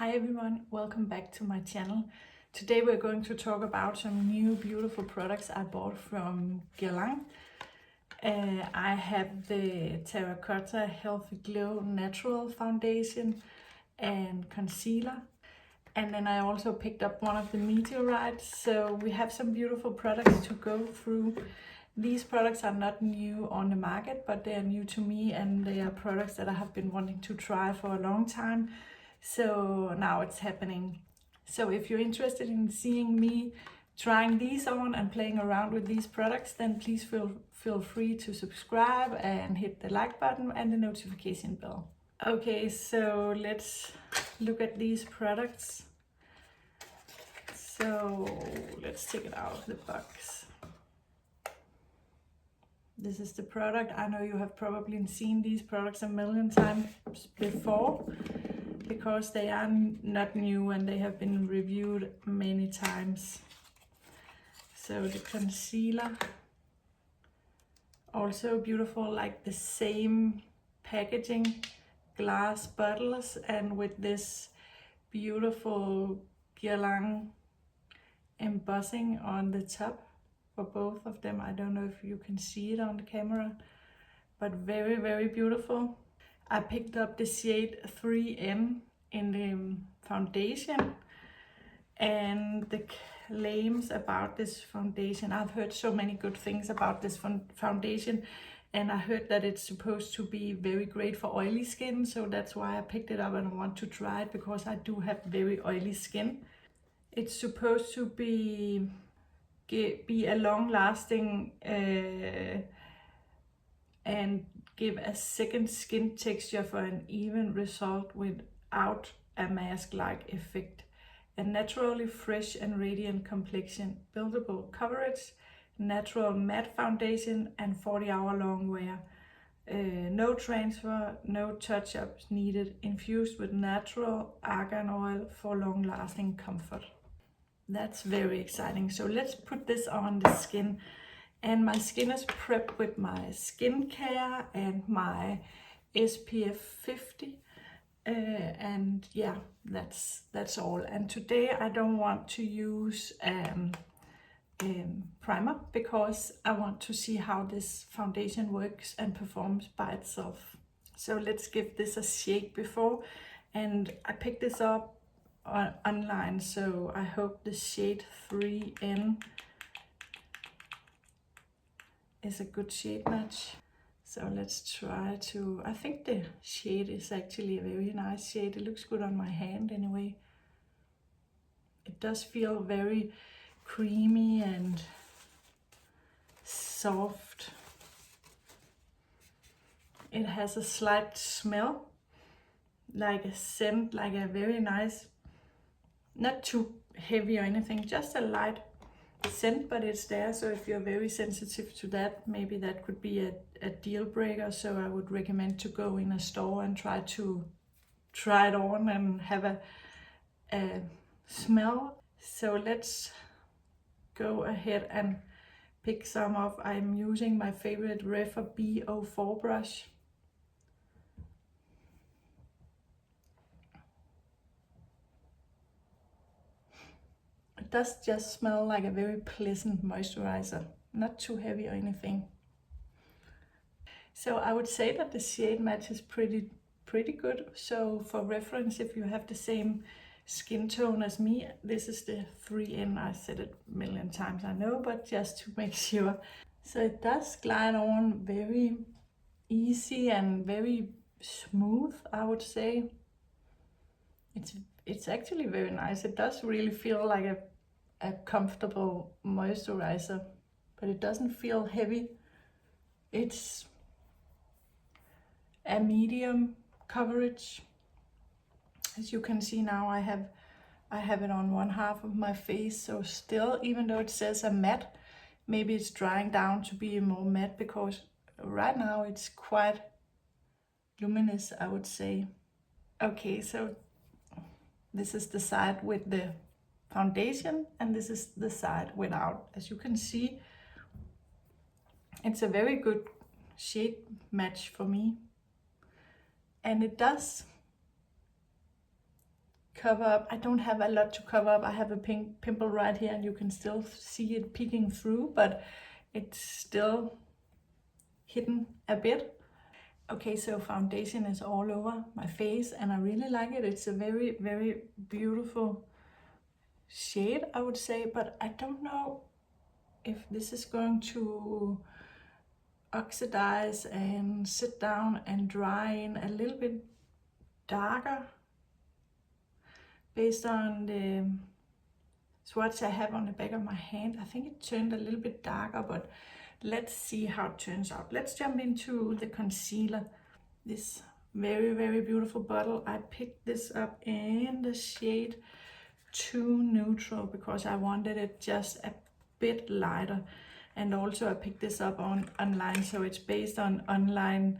Hi everyone, welcome back to my channel. Today we're going to talk about some new beautiful products I bought from Guerlain. I have the Terracotta Healthy Glow Natural Foundation and Concealer. And then I also picked up one of the Meteorites. So we have some beautiful products to go through. These products are not new on the market, but they are new to me and they are products that I have been wanting to try for a long time. So now it's happening. So if you're interested in seeing me trying these on and playing around with these products, then please feel free to subscribe and hit the like button and the notification bell. Okay, so let's look at these products. So let's take it out of the box. This is the product. I know you have probably seen these products a million times before because they are not new and they have been reviewed many times. So the concealer, also beautiful, like the same packaging, glass bottles, and with this beautiful Guerlain embossing on the top for both of them. I don't know if you can see it on the camera, but very, very beautiful. I picked up the shade 3N in the foundation, and the claims about this foundation, I've heard so many good things about this foundation, and I heard that it's supposed to be very great for oily skin, so that's why I picked it up and I want to try it because I do have very oily skin. It's supposed to be a long-lasting and give a second skin texture for an even result without a mask-like effect. A naturally fresh and radiant complexion, buildable coverage, natural matte foundation, and 40-hour long wear. No transfer, no touch-ups needed, infused with natural argan oil for long-lasting comfort. That's very exciting. So let's put this on the skin. And my skin is prepped with my skincare and my SPF 50. And yeah, that's all. And today I don't want to use primer because I want to see how this foundation works and performs by itself. So let's give this a shake before. And I picked this up online, so I hope the shade 3N is a good shade match. So let's try to, I think the shade is actually a very nice shade. It looks good on my hand anyway. It does feel very creamy and soft. It has a slight smell, like a scent, like a very nice, not too heavy or anything, just a light scent, but it's there. So if you're very sensitive to that, maybe that could be a deal breaker. So I would recommend to go in a store and try it on and have a smell. So let's go ahead and pick some up. I'm using my favorite Refa B04 brush. It does just smell like a very pleasant moisturizer, not too heavy or anything. So I would say that the shade match is pretty good. So for reference, if you have the same skin tone as me, this is the 3N. I said it a million times, I know, but just to make sure. So it does glide on very easy and very smooth, I would say. It's actually very nice. It does really feel like a comfortable moisturizer, but it doesn't feel heavy. It's a medium coverage. As you can see now, I have it on one half of my face, so still, even though it says a matte, maybe it's drying down to be more matte because right now it's quite luminous, I would say. Okay, so this is the side with the foundation and this is the side without. As you can see, it's a very good shade match for me, and it does cover up. I don't have a lot to cover up. I have a pink pimple right here and you can still see it peeking through, but it's still hidden a bit. Okay, so foundation is all over my face and I really like it. It's a very, very beautiful shade, I would say, but I don't know if this is going to oxidize and sit down and dry in a little bit darker based on the swatch I have on the back of my hand. I think it turned a little bit darker, but let's see how it turns out. Let's jump into the concealer. This very, very beautiful bottle. I picked this up in the shade Too Neutral because I wanted it just a bit lighter. And also I picked this up online, so it's based on online.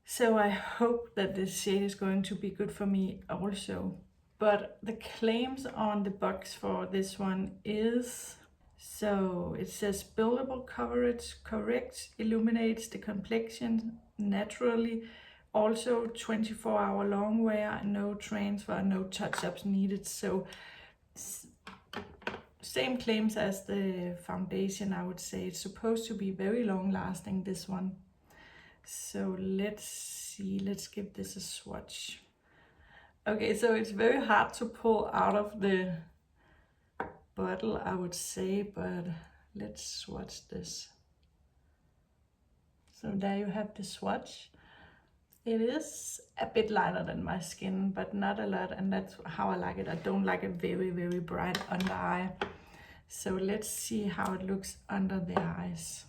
So I hope that this shade is going to be good for me also. But the claims on the box for this one is, so it says buildable coverage, corrects, illuminates the complexion naturally, also 24-hour long wear, no transfer, no touch-ups needed. So same claims as the foundation, I would say. It's supposed to be very long lasting, this one. So let's see, let's give this a swatch. Okay, so it's very hard to pull out of the bottle, I would say, but let's swatch this. So there you have the swatch. It is a bit lighter than my skin, but not a lot, and that's how I like it. I don't like a very, very bright under eye. So let's see how it looks under the eyes.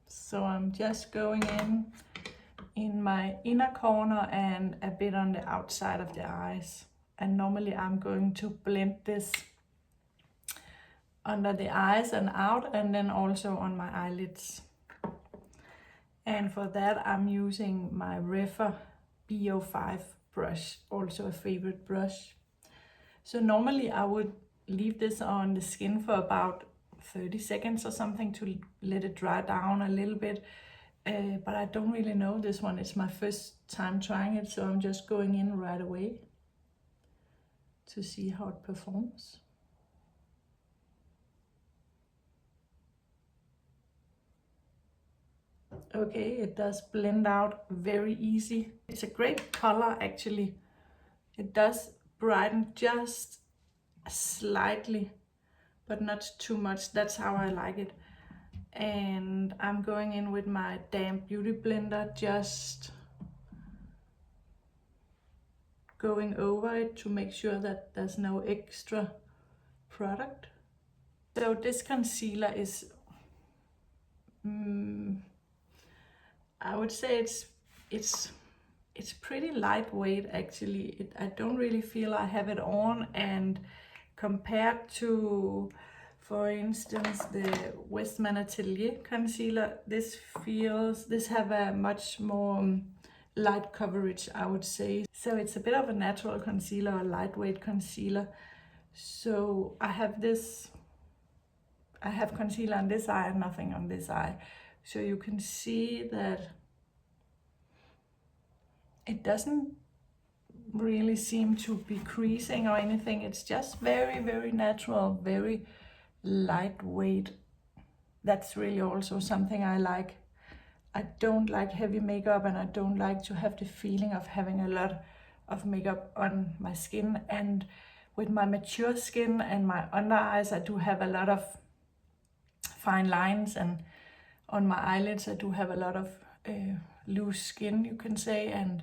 So I'm just going in my inner corner and a bit on the outside of the eyes. And normally I'm going to blend this under the eyes and out, and then also on my eyelids. And for that I'm using my Refer B05 brush, also a favorite brush. So normally I would leave this on the skin for about 30 seconds or something to let it dry down a little bit, but I don't really know this one. It's my first time trying it, so I'm just going in right away to see how it performs. Okay, it does blend out very easy. It's a great color actually. It does brighten just slightly, but not too much. That's how I like it. And I'm going in with my damp beauty blender, just going over it to make sure that there's no extra product. So this concealer is, I would say it's pretty lightweight actually. I don't really feel I have it on, and compared to, for instance, the Westman Atelier concealer, this have a much more light coverage, I would say. So it's a bit of a natural concealer, a lightweight concealer. So I have concealer on this eye and nothing on this eye. So you can see that it doesn't really seem to be creasing or anything. It's just very, very natural, very lightweight. That's really also something I like. I don't like heavy makeup, and I don't like to have the feeling of having a lot of makeup on my skin. And with my mature skin and my under eyes, I do have a lot of fine lines, and on my eyelids I do have a lot of loose skin, you can say, and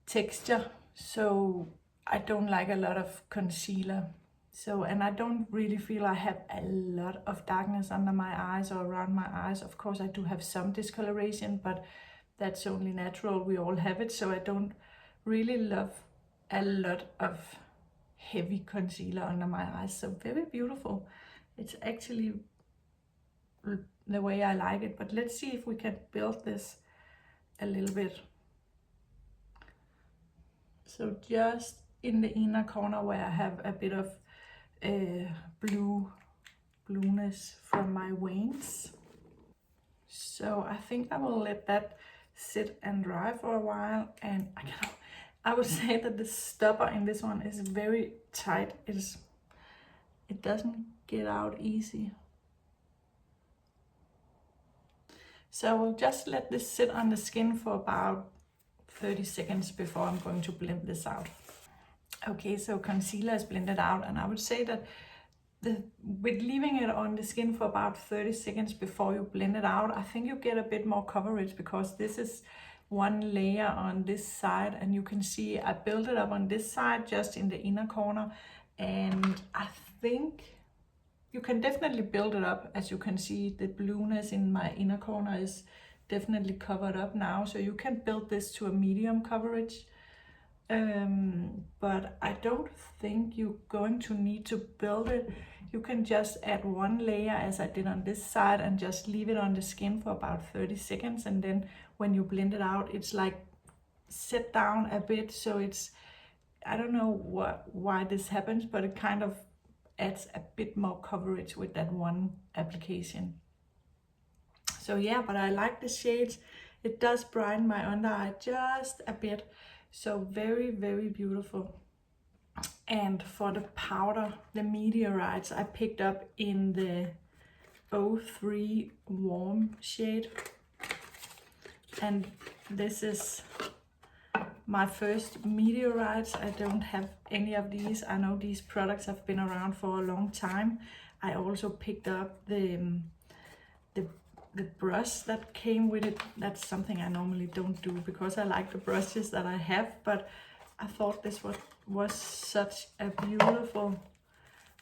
texture. So I don't like a lot of concealer. So, and I don't really feel I have a lot of darkness under my eyes or around my eyes. Of course I do have some discoloration, but that's only natural, we all have it. So I don't really love a lot of heavy concealer under my eyes. So very beautiful. It's actually the way I like it, but let's see if we can build this a little bit. So just in the inner corner where I have a bit of blueness from my veins. So I think I will let that sit and dry for a while, and I would say that the stopper in this one is very tight. It doesn't get out easy. So we'll just let this sit on the skin for about 30 seconds before I'm going to blend this out. Okay, so concealer is blended out, and I would say that with leaving it on the skin for about 30 seconds before you blend it out, I think you get a bit more coverage, because this is one layer on this side, and you can see I built it up on this side just in the inner corner, and I think you can definitely build it up. As you can see, the blueness in my inner corner is definitely covered up now, so you can build this to a medium coverage. But I don't think you're going to need to build it. You can just add one layer, as I did on this side, and just leave it on the skin for about 30 seconds, and then when you blend it out, it's like set down a bit, so it's, I don't know why this happens, but it kind of adds a bit more coverage with that one application. So yeah, but I like the shades. It does brighten my under eye just a bit. So very, very beautiful. And for the powder, the Meteorites, I picked up in the 03 warm shade. And this is my first Meteorites. I don't have any of these. I know these products have been around for a long time. I also picked up the brush that came with it. That's something I normally don't do, because I like the brushes that I have, but I thought this was such a beautiful,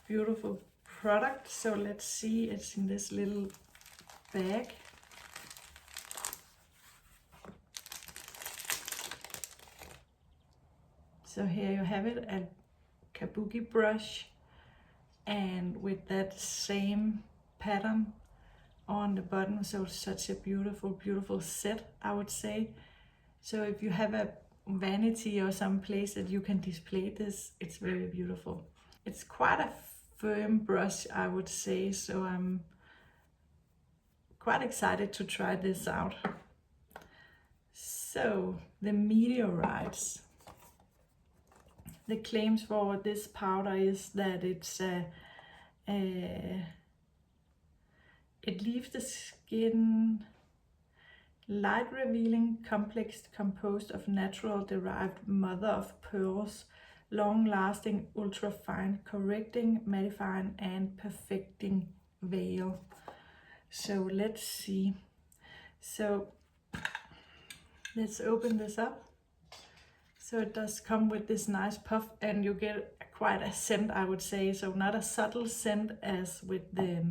beautiful product. So let's see, it's in this little bag. So here you have it, a kabuki brush, and with that same pattern on the bottom. So it's such a beautiful, beautiful set, I would say. So if you have a vanity or some place that you can display this, it's very beautiful. It's quite a firm brush, I would say, so I'm quite excited to try this out. So the Meteorites. The claims for this powder is that it leaves the skin light revealing, complex, composed of natural derived mother of pearls, long lasting, ultra fine, correcting, mattifying and perfecting veil. So let's see. So let's open this up. So it does come with this nice puff, and you get quite a scent, I would say. So not a subtle scent as with the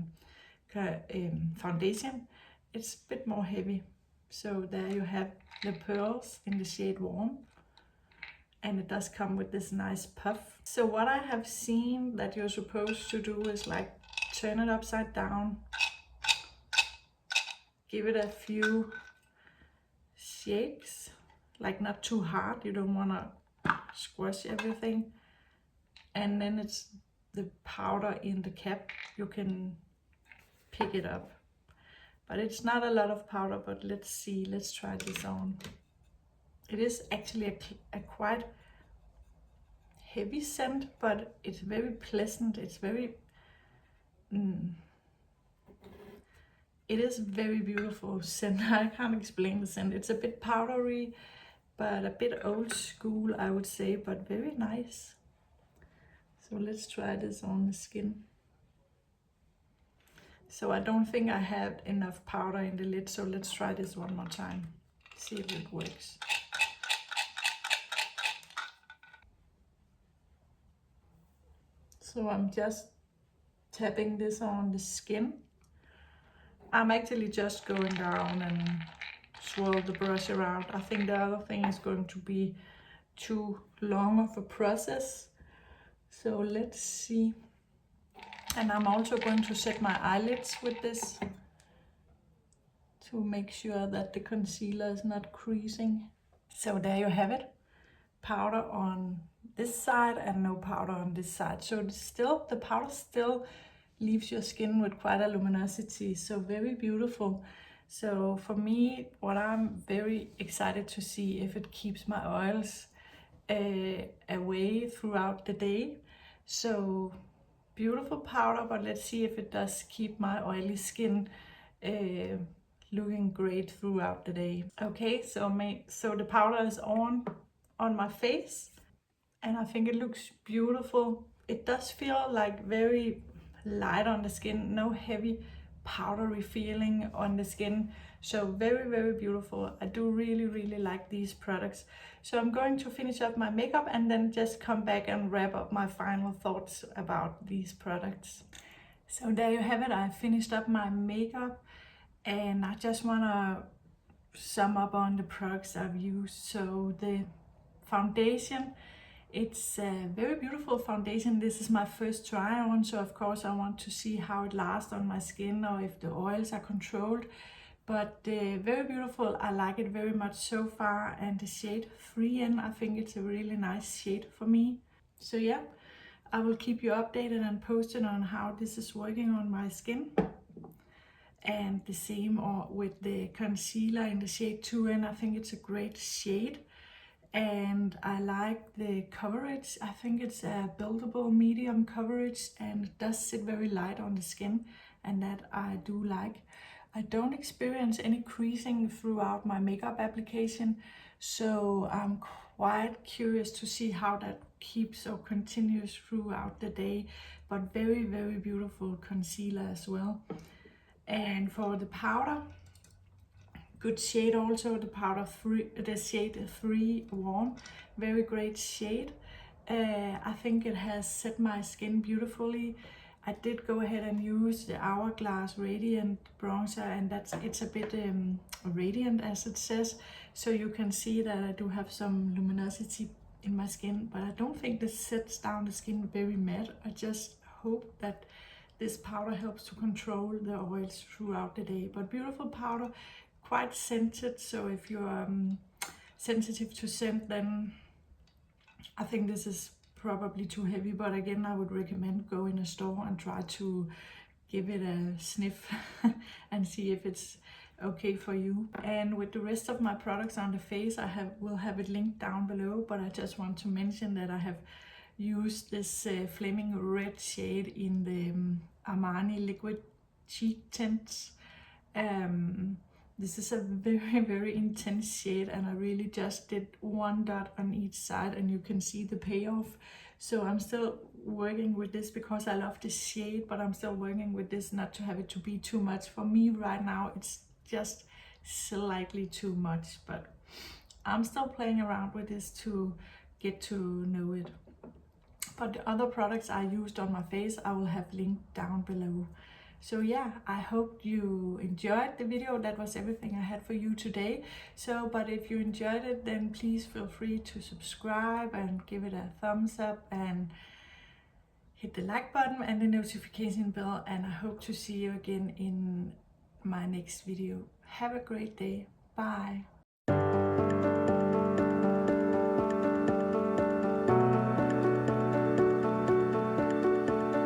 foundation. It's a bit more heavy. So there you have the pearls in the shade Warm. And it does come with this nice puff. So what I have seen that you're supposed to do is like turn it upside down. Give it a few shakes. Like not too hard, you don't want to squash everything. And then it's the powder in the cap, you can pick it up. But it's not a lot of powder, but let's see, let's try this on. It is actually a quite heavy scent, but it's very pleasant. It's very, it is very beautiful scent. I can't explain the scent. It's a bit powdery, but a bit old school, I would say, but very nice. So let's try this on the skin. So I don't think I have enough powder in the lid, so let's try this one more time. See if it works. So I'm just tapping this on the skin. I'm actually just going down and swirl the brush around. I think the other thing is going to be too long of a process. So let's see. And I'm also going to set my eyelids with this to make sure that the concealer is not creasing. So there you have it. Powder on this side and no powder on this side. So the powder still leaves your skin with quite a luminosity. So very beautiful. So for me, what I'm very excited to see if it keeps my oils away throughout the day. So beautiful powder, but let's see if it does keep my oily skin looking great throughout the day. Okay, so the powder is on my face, and I think it looks beautiful. It does feel like very light on the skin, no heavy powdery feeling on the skin. So very, very beautiful. I do really like these products. So I'm going to finish up my makeup and then just come back and wrap up my final thoughts about these products. So there you have it. I finished up my makeup, and I just want to sum up on the products I've used. So the foundation, it's a very beautiful foundation. This is my first try on, so of course I want to see how it lasts on my skin or if the oils are controlled. But very beautiful. I like it very much so far, and the shade 3N, I think it's a really nice shade for me. So yeah, I will keep you updated and posted on how this is working on my skin. And the same with the concealer in the shade 2N. I think it's a great shade. And I like the coverage. I think it's a buildable medium coverage, and it does sit very light on the skin, and that I do like. I don't experience any creasing throughout my makeup application, so I'm quite curious to see how that keeps or continues throughout the day. But very, very beautiful concealer as well. And for the powder, good shade also, the shade 3 Warm, very great shade. I think it has set my skin beautifully. I did go ahead and use the Hourglass Radiant Bronzer, and it's a bit radiant, as it says, so you can see that I do have some luminosity in my skin, but I don't think this sets down the skin very matte. I just hope that this powder helps to control the oils throughout the day. But beautiful powder, quite scented, so if you're sensitive to scent, then I think this is probably too heavy. But again, I would recommend go in a store and try to give it a sniff and see if it's okay for you. And with the rest of my products on the face, will have it linked down below, but I just want to mention that I have used this flaming red shade in the Armani liquid cheek tints. This is a very, very intense shade, and I really just did 1 dot on each side, and you can see the payoff. So I'm still working with this because I love this shade, but I'm still working with this not to have it to be too much. For me right now, it's just slightly too much, but I'm still playing around with this to get to know it. But the other products I used on my face, I will have linked down below. So yeah, I hope you enjoyed the video. That was everything I had for you today. So, but if you enjoyed it, then please feel free to subscribe and give it a thumbs up and hit the like button and the notification bell. And I hope to see you again in my next video. Have a great day. Bye.